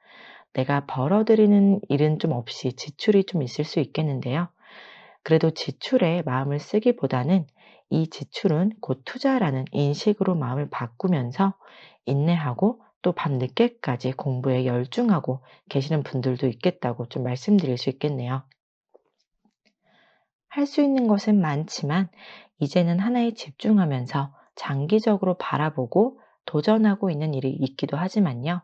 내가 벌어들이는 일은 좀 없이 지출이 좀 있을 수 있겠는데요. 그래도 지출에 마음을 쓰기보다는 이 지출은 곧 투자라는 인식으로 마음을 바꾸면서 인내하고 또 밤늦게까지 공부에 열중하고 계시는 분들도 있겠다고 좀 말씀드릴 수 있겠네요. 할 수 있는 것은 많지만 이제는 하나에 집중하면서 장기적으로 바라보고 도전하고 있는 일이 있기도 하지만요.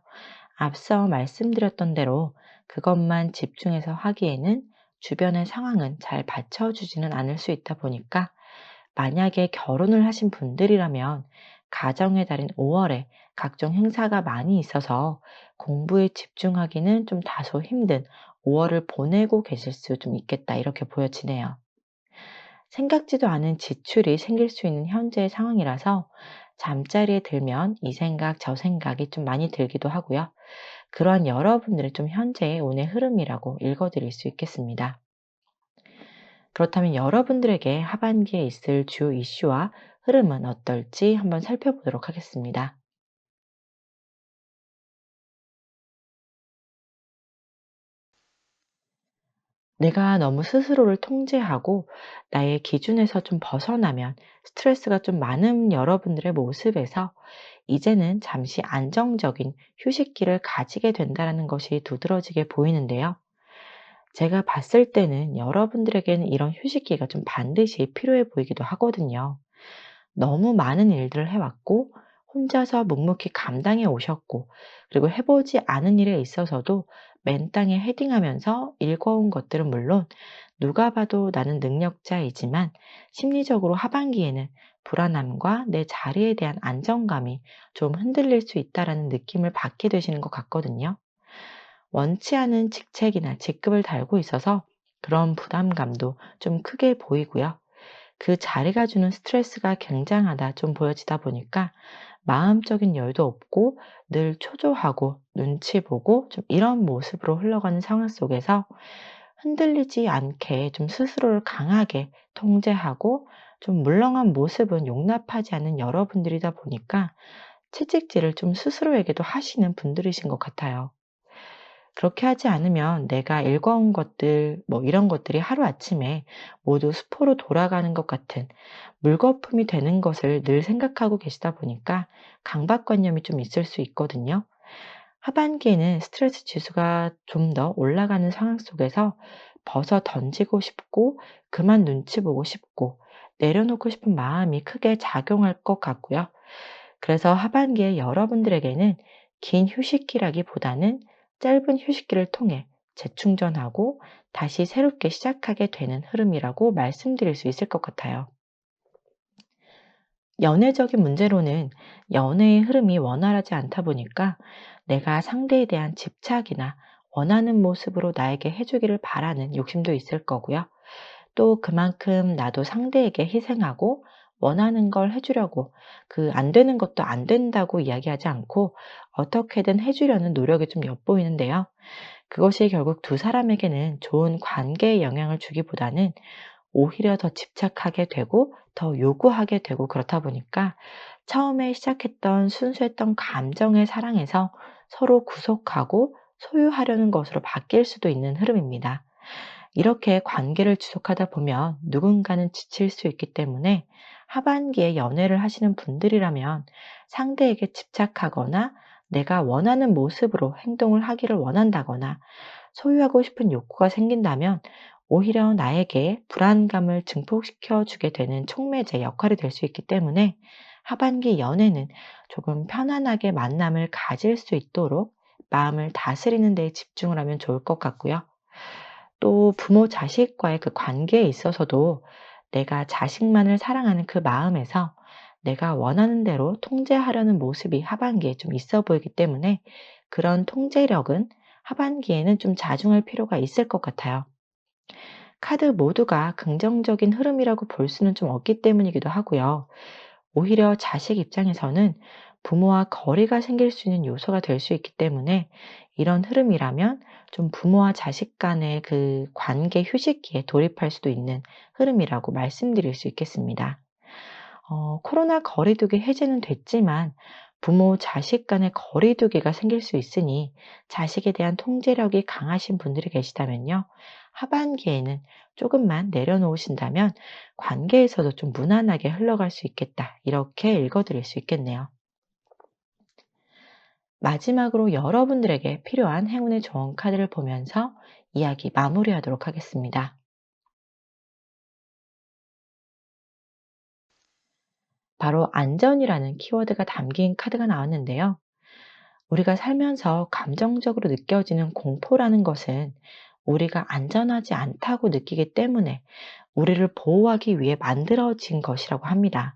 앞서 말씀드렸던 대로 그것만 집중해서 하기에는 주변의 상황은 잘 받쳐주지는 않을 수 있다 보니까 만약에 결혼을 하신 분들이라면 가정의 달인 5월에 각종 행사가 많이 있어서 공부에 집중하기는 좀 다소 힘든 5월을 보내고 계실 수 좀 있겠다 이렇게 보여지네요. 생각지도 않은 지출이 생길 수 있는 현재의 상황이라서 잠자리에 들면 이 생각 저 생각이 좀 많이 들기도 하고요. 그러한 여러분들의 좀 현재의 운의 흐름이라고 읽어드릴 수 있겠습니다. 그렇다면 여러분들에게 하반기에 있을 주요 이슈와 흐름은 어떨지 한번 살펴보도록 하겠습니다. 내가 너무 스스로를 통제하고 나의 기준에서 좀 벗어나면 스트레스가 좀 많은 여러분들의 모습에서 이제는 잠시 안정적인 휴식기를 가지게 된다는 것이 두드러지게 보이는데요. 제가 봤을 때는 여러분들에게는 이런 휴식기가 좀 반드시 필요해 보이기도 하거든요. 너무 많은 일들을 해왔고, 혼자서 묵묵히 감당해 오셨고, 그리고 해보지 않은 일에 있어서도 맨땅에 헤딩하면서 일궈온 것들은 물론 누가 봐도 나는 능력자이지만 심리적으로 하반기에는 불안함과 내 자리에 대한 안정감이 좀 흔들릴 수 있다라는 느낌을 받게 되시는 것 같거든요. 원치 않은 직책이나 직급을 달고 있어서 그런 부담감도 좀 크게 보이고요. 그 자리가 주는 스트레스가 굉장하다 좀 보여지다 보니까 마음적인 여유도 없고 늘 초조하고 눈치 보고 좀 이런 모습으로 흘러가는 상황 속에서 흔들리지 않게 좀 스스로를 강하게 통제하고 좀 물렁한 모습은 용납하지 않는 여러분들이다 보니까 채찍질을 좀 스스로에게도 하시는 분들이신 것 같아요. 그렇게 하지 않으면 내가 읽어온 것들, 뭐 이런 것들이 하루아침에 모두 수포로 돌아가는 것 같은 물거품이 되는 것을 늘 생각하고 계시다 보니까 강박관념이 좀 있을 수 있거든요. 하반기에는 스트레스 지수가 좀 더 올라가는 상황 속에서 벗어 던지고 싶고 그만 눈치 보고 싶고 내려놓고 싶은 마음이 크게 작용할 것 같고요. 그래서 하반기에 여러분들에게는 긴 휴식기라기보다는 짧은 휴식기를 통해 재충전하고 다시 새롭게 시작하게 되는 흐름이라고 말씀드릴 수 있을 것 같아요. 연애적인 문제로는 연애의 흐름이 원활하지 않다 보니까 내가 상대에 대한 집착이나 원하는 모습으로 나에게 해주기를 바라는 욕심도 있을 거고요. 또 그만큼 나도 상대에게 희생하고 원하는 걸 해주려고 그 안 되는 것도 안 된다고 이야기하지 않고 어떻게든 해주려는 노력이 좀 엿보이는데요. 그것이 결국 두 사람에게는 좋은 관계에 영향을 주기보다는 오히려 더 집착하게 되고 더 요구하게 되고 그렇다 보니까 처음에 시작했던 순수했던 감정의 사랑에서 서로 구속하고 소유하려는 것으로 바뀔 수도 있는 흐름입니다. 이렇게 관계를 지속하다 보면 누군가는 지칠 수 있기 때문에 하반기에 연애를 하시는 분들이라면 상대에게 집착하거나 내가 원하는 모습으로 행동을 하기를 원한다거나 소유하고 싶은 욕구가 생긴다면 오히려 나에게 불안감을 증폭시켜 주게 되는 촉매제 역할이 될 수 있기 때문에 하반기 연애는 조금 편안하게 만남을 가질 수 있도록 마음을 다스리는 데 집중을 하면 좋을 것 같고요. 또 부모 자식과의 그 관계에 있어서도 내가 자식만을 사랑하는 그 마음에서 내가 원하는 대로 통제하려는 모습이 하반기에 좀 있어 보이기 때문에 그런 통제력은 하반기에는 좀 자중할 필요가 있을 것 같아요. 카드 모두가 긍정적인 흐름이라고 볼 수는 좀 없기 때문이기도 하고요. 오히려 자식 입장에서는 부모와 거리가 생길 수 있는 요소가 될 수 있기 때문에 이런 흐름이라면 좀 부모와 자식 간의 그 관계 휴식기에 돌입할 수도 있는 흐름이라고 말씀드릴 수 있겠습니다. 코로나 거리두기 해제는 됐지만 부모, 자식 간의 거리두기가 생길 수 있으니 자식에 대한 통제력이 강하신 분들이 계시다면요. 하반기에는 조금만 내려놓으신다면 관계에서도 좀 무난하게 흘러갈 수 있겠다. 이렇게 읽어드릴 수 있겠네요. 마지막으로 여러분들에게 필요한 행운의 좋은 카드를 보면서 이야기 마무리하도록 하겠습니다. 바로 안전이라는 키워드가 담긴 카드가 나왔는데요. 우리가 살면서 감정적으로 느껴지는 공포라는 것은 우리가 안전하지 않다고 느끼기 때문에 우리를 보호하기 위해 만들어진 것이라고 합니다.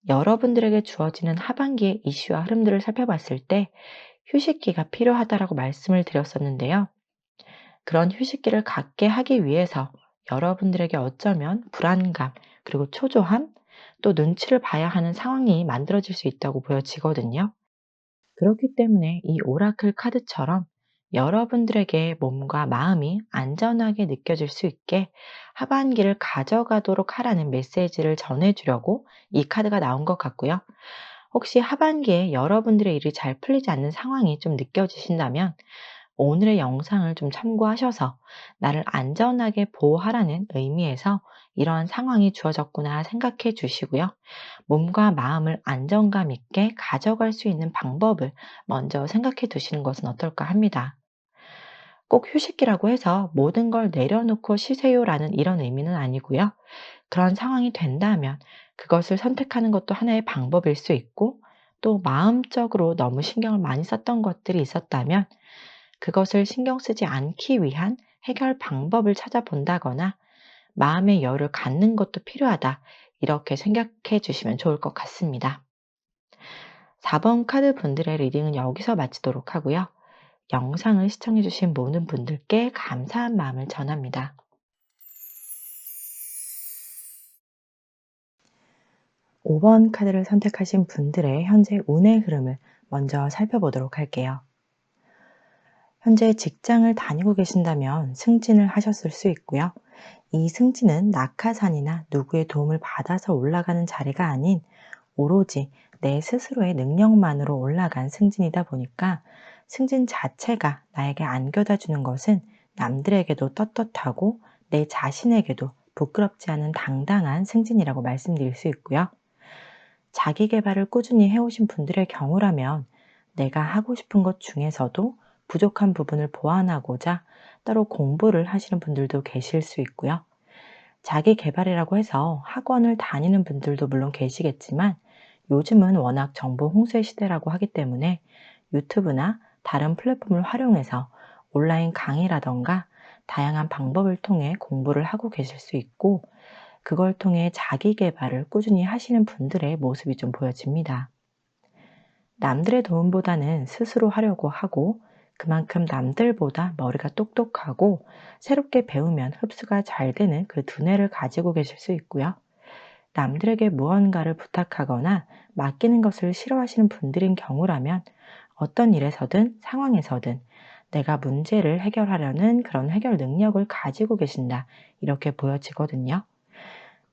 여러분들에게 주어지는 하반기의 이슈와 흐름들을 살펴봤을 때 휴식기가 필요하다라고 말씀을 드렸었는데요. 그런 휴식기를 갖게 하기 위해서 여러분들에게 어쩌면 불안감, 그리고 초조함, 또 눈치를 봐야 하는 상황이 만들어질 수 있다고 보여지거든요. 그렇기 때문에 이 오라클 카드처럼 여러분들에게 몸과 마음이 안전하게 느껴질 수 있게 하반기를 가져가도록 하라는 메시지를 전해주려고 이 카드가 나온 것 같고요. 혹시 하반기에 여러분들의 일이 잘 풀리지 않는 상황이 좀 느껴지신다면 오늘의 영상을 좀 참고하셔서 나를 안전하게 보호하라는 의미에서 이러한 상황이 주어졌구나 생각해 주시고요. 몸과 마음을 안정감 있게 가져갈 수 있는 방법을 먼저 생각해 두시는 것은 어떨까 합니다. 꼭 휴식기라고 해서 모든 걸 내려놓고 쉬세요라는 이런 의미는 아니고요. 그런 상황이 된다면 그것을 선택하는 것도 하나의 방법일 수 있고 또 마음적으로 너무 신경을 많이 썼던 것들이 있었다면 그것을 신경 쓰지 않기 위한 해결 방법을 찾아본다거나 마음의 여유를 갖는 것도 필요하다. 이렇게 생각해 주시면 좋을 것 같습니다. 4번 카드 분들의 리딩은 여기서 마치도록 하고요. 영상을 시청해 주신 모든 분들께 감사한 마음을 전합니다. 5번 카드를 선택하신 분들의 현재 운의 흐름을 먼저 살펴보도록 할게요. 현재 직장을 다니고 계신다면 승진을 하셨을 수 있고요. 이 승진은 낙하산이나 누구의 도움을 받아서 올라가는 자리가 아닌 오로지 내 스스로의 능력만으로 올라간 승진이다 보니까 승진 자체가 나에게 안겨다 주는 것은 남들에게도 떳떳하고 내 자신에게도 부끄럽지 않은 당당한 승진이라고 말씀드릴 수 있고요. 자기 개발을 꾸준히 해오신 분들의 경우라면 내가 하고 싶은 것 중에서도 부족한 부분을 보완하고자 따로 공부를 하시는 분들도 계실 수 있고요. 자기 개발이라고 해서 학원을 다니는 분들도 물론 계시겠지만 요즘은 워낙 정보 홍수의 시대라고 하기 때문에 유튜브나 다른 플랫폼을 활용해서 온라인 강의라던가 다양한 방법을 통해 공부를 하고 계실 수 있고 그걸 통해 자기 개발을 꾸준히 하시는 분들의 모습이 좀 보여집니다. 남들의 도움보다는 스스로 하려고 하고 그만큼 남들보다 머리가 똑똑하고 새롭게 배우면 흡수가 잘 되는 그 두뇌를 가지고 계실 수 있고요. 남들에게 무언가를 부탁하거나 맡기는 것을 싫어하시는 분들인 경우라면 어떤 일에서든 상황에서든 내가 문제를 해결하려는 그런 해결 능력을 가지고 계신다. 이렇게 보여지거든요.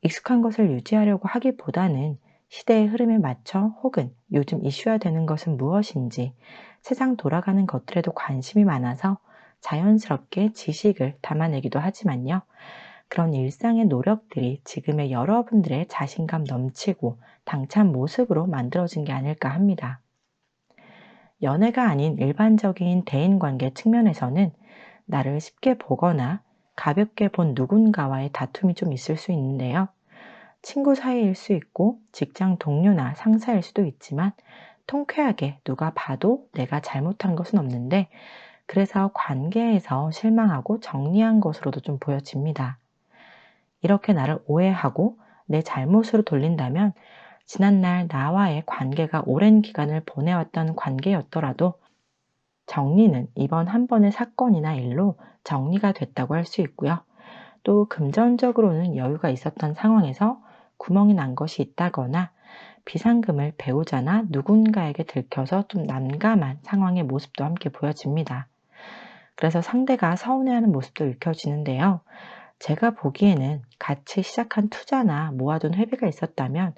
익숙한 것을 유지하려고 하기보다는 시대의 흐름에 맞춰 혹은 요즘 이슈화되는 것은 무엇인지 세상 돌아가는 것들에도 관심이 많아서 자연스럽게 지식을 담아내기도 하지만요. 그런 일상의 노력들이 지금의 여러분들의 자신감 넘치고 당찬 모습으로 만들어진 게 아닐까 합니다. 연애가 아닌 일반적인 대인관계 측면에서는 나를 쉽게 보거나 가볍게 본 누군가와의 다툼이 좀 있을 수 있는데요. 친구 사이일 수 있고 직장 동료나 상사일 수도 있지만 통쾌하게 누가 봐도 내가 잘못한 것은 없는데 그래서 관계에서 실망하고 정리한 것으로도 좀 보여집니다. 이렇게 나를 오해하고 내 잘못으로 돌린다면 지난날 나와의 관계가 오랜 기간을 보내왔던 관계였더라도 정리는 이번 한 번의 사건이나 일로 정리가 됐다고 할 수 있고요. 또 금전적으로는 여유가 있었던 상황에서 구멍이 난 것이 있다거나 비상금을 배우자나 누군가에게 들켜서 좀 난감한 상황의 모습도 함께 보여집니다. 그래서 상대가 서운해하는 모습도 읽혀지는데요. 제가 보기에는 같이 시작한 투자나 모아둔 회비가 있었다면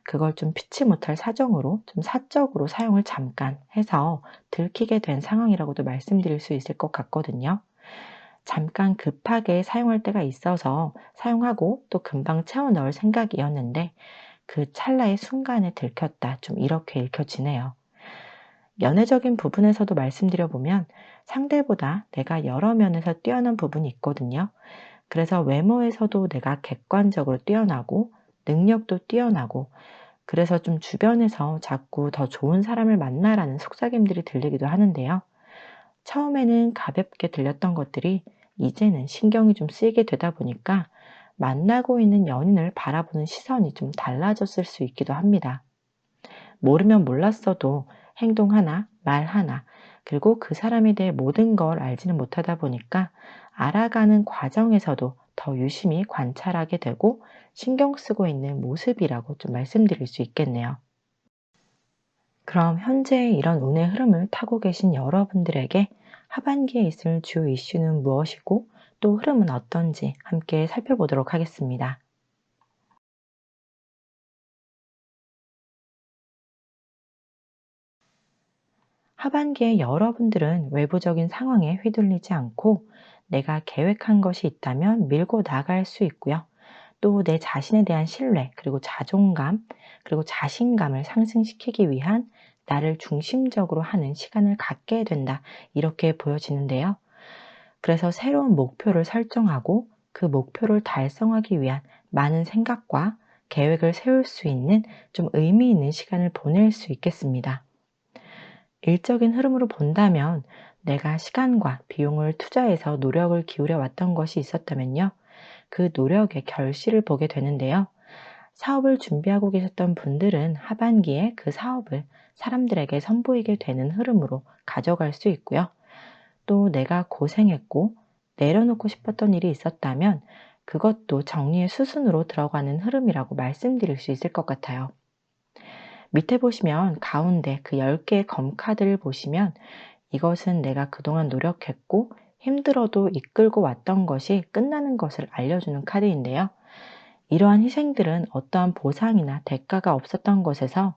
그걸 좀 피치 못할 사정으로 좀 사적으로 사용을 잠깐 해서 들키게 된 상황이라고도 말씀드릴 수 있을 것 같거든요. 잠깐 급하게 사용할 때가 있어서 사용하고 또 금방 채워 넣을 생각이었는데 그 찰나의 순간에 들켰다. 좀 이렇게 읽혀지네요. 연애적인 부분에서도 말씀드려보면 상대보다 내가 여러 면에서 뛰어난 부분이 있거든요. 그래서 외모에서도 내가 객관적으로 뛰어나고 능력도 뛰어나고 그래서 좀 주변에서 자꾸 더 좋은 사람을 만나라는 속삭임들이 들리기도 하는데요. 처음에는 가볍게 들렸던 것들이 이제는 신경이 좀 쓰이게 되다 보니까 만나고 있는 연인을 바라보는 시선이 좀 달라졌을 수 있기도 합니다. 모르면 몰랐어도 행동 하나, 말 하나, 그리고 그 사람에 대해 모든 걸 알지는 못하다 보니까 알아가는 과정에서도 더 유심히 관찰하게 되고 신경 쓰고 있는 모습이라고 좀 말씀드릴 수 있겠네요. 그럼 현재 이런 운의 흐름을 타고 계신 여러분들에게 하반기에 있을 주요 이슈는 무엇이고 또 흐름은 어떤지 함께 살펴보도록 하겠습니다. 하반기에 여러분들은 외부적인 상황에 휘둘리지 않고 내가 계획한 것이 있다면 밀고 나갈 수 있고요. 또 내 자신에 대한 신뢰, 그리고 자존감, 그리고 자신감을 상승시키기 위한 나를 중심적으로 하는 시간을 갖게 된다. 이렇게 보여지는데요. 그래서 새로운 목표를 설정하고 그 목표를 달성하기 위한 많은 생각과 계획을 세울 수 있는 좀 의미 있는 시간을 보낼 수 있겠습니다. 일적인 흐름으로 본다면 내가 시간과 비용을 투자해서 노력을 기울여 왔던 것이 있었다면요. 그 노력의 결실을 보게 되는데요. 사업을 준비하고 계셨던 분들은 하반기에 그 사업을 사람들에게 선보이게 되는 흐름으로 가져갈 수 있고요. 또 내가 고생했고 내려놓고 싶었던 일이 있었다면 그것도 정리의 수순으로 들어가는 흐름이라고 말씀드릴 수 있을 것 같아요. 밑에 보시면 가운데 그 10개의 검카드를 보시면 이것은 내가 그동안 노력했고 힘들어도 이끌고 왔던 것이 끝나는 것을 알려주는 카드인데요. 이러한 희생들은 어떠한 보상이나 대가가 없었던 것에서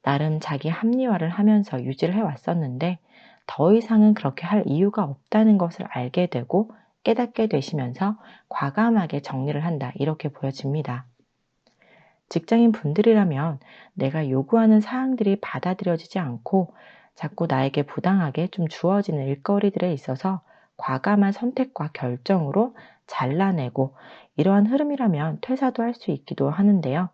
나름 자기 합리화를 하면서 유지를 해왔었는데 더 이상은 그렇게 할 이유가 없다는 것을 알게 되고 깨닫게 되시면서 과감하게 정리를 한다. 이렇게 보여집니다. 직장인 분들이라면 내가 요구하는 사항들이 받아들여지지 않고 자꾸 나에게 부당하게 좀 주어지는 일거리들에 있어서 과감한 선택과 결정으로 잘라내고 이러한 흐름이라면 퇴사도 할 수 있기도 하는데요.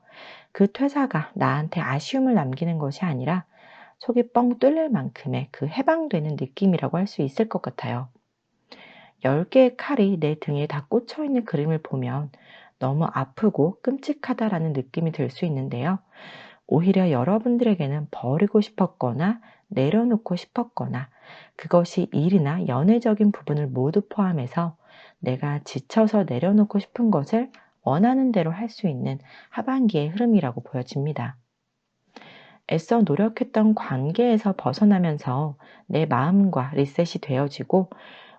그 퇴사가 나한테 아쉬움을 남기는 것이 아니라 속이 뻥 뚫릴 만큼의 그 해방되는 느낌이라고 할 수 있을 것 같아요. 10개의 칼이 내 등에 다 꽂혀 있는 그림을 보면 너무 아프고 끔찍하다라는 느낌이 들 수 있는데요. 오히려 여러분들에게는 버리고 싶었거나 내려놓고 싶었거나 그것이 일이나 연애적인 부분을 모두 포함해서 내가 지쳐서 내려놓고 싶은 것을 원하는 대로 할 수 있는 하반기의 흐름이라고 보여집니다. 애써 노력했던 관계에서 벗어나면서 내 마음과 리셋이 되어지고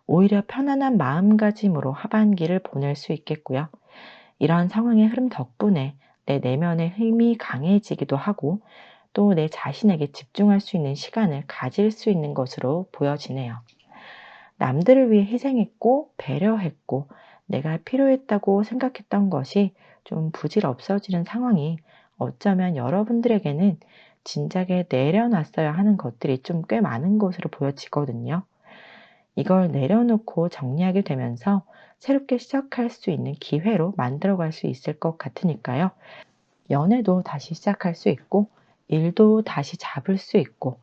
오히려 편안한 마음가짐으로 하반기를 보낼 수 있겠고요. 이러한 상황의 흐름 덕분에 내 내면의 힘이 강해지기도 하고 또 내 자신에게 집중할 수 있는 시간을 가질 수 있는 것으로 보여지네요. 남들을 위해 희생했고 배려했고 내가 필요했다고 생각했던 것이 좀 부질없어지는 상황이 어쩌면 여러분들에게는 진작에 내려놨어야 하는 것들이 좀 꽤 많은 것으로 보여지거든요. 이걸 내려놓고 정리하게 되면서 새롭게 시작할 수 있는 기회로 만들어갈 수 있을 것 같으니까요. 연애도 다시 시작할 수 있고, 일도 다시 잡을 수 있고,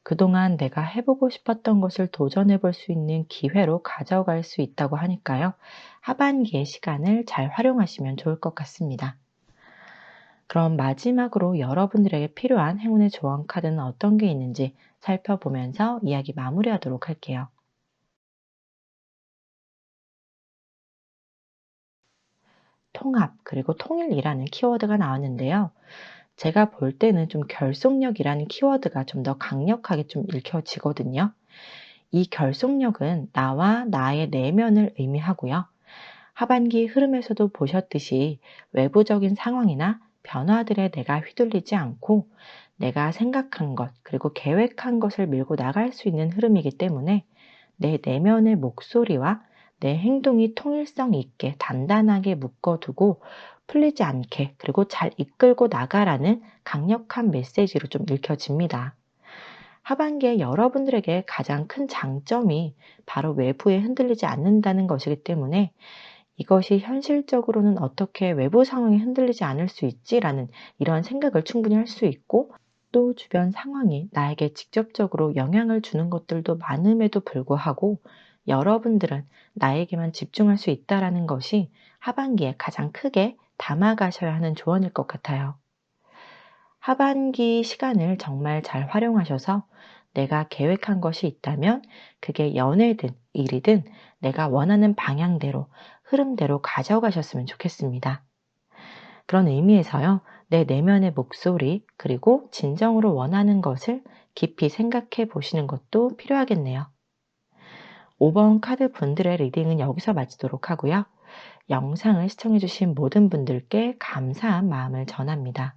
그동안 내가 해보고 싶었던 것을 도전해 볼 수 있는 기회로 가져갈 수 있다고 하니까요. 하반기의 시간을 잘 활용하시면 좋을 것 같습니다. 그럼 마지막으로 여러분들에게 필요한 행운의 조언 카드는 어떤 게 있는지 살펴보면서 이야기 마무리하도록 할게요. 통합, 그리고 통일이라는 키워드가 나왔는데요. 제가 볼 때는 좀 결속력이라는 키워드가 좀 더 강력하게 좀 읽혀지거든요. 이 결속력은 나와 나의 내면을 의미하고요. 하반기 흐름에서도 보셨듯이 외부적인 상황이나 변화들에 내가 휘둘리지 않고 내가 생각한 것, 그리고 계획한 것을 밀고 나갈 수 있는 흐름이기 때문에 내 내면의 목소리와 내 행동이 통일성 있게 단단하게 묶어두고 풀리지 않게, 그리고 잘 이끌고 나가라는 강력한 메시지로 좀 읽혀집니다. 하반기에 여러분들에게 가장 큰 장점이 바로 외부에 흔들리지 않는다는 것이기 때문에 이것이 현실적으로는 어떻게 외부 상황에 흔들리지 않을 수 있지라는 이런 생각을 충분히 할 수 있고, 또 주변 상황이 나에게 직접적으로 영향을 주는 것들도 많음에도 불구하고 여러분들은 나에게만 집중할 수 있다라는 것이 하반기에 가장 크게 담아가셔야 하는 조언일 것 같아요. 하반기 시간을 정말 잘 활용하셔서 내가 계획한 것이 있다면 그게 연애든 일이든 내가 원하는 방향대로, 흐름대로 가져가셨으면 좋겠습니다. 그런 의미에서요, 내 내면의 목소리, 그리고 진정으로 원하는 것을 깊이 생각해 보시는 것도 필요하겠네요. 5번 카드 분들의 리딩은 여기서 마치도록 하고요. 영상을 시청해 주신 모든 분들께 감사한 마음을 전합니다.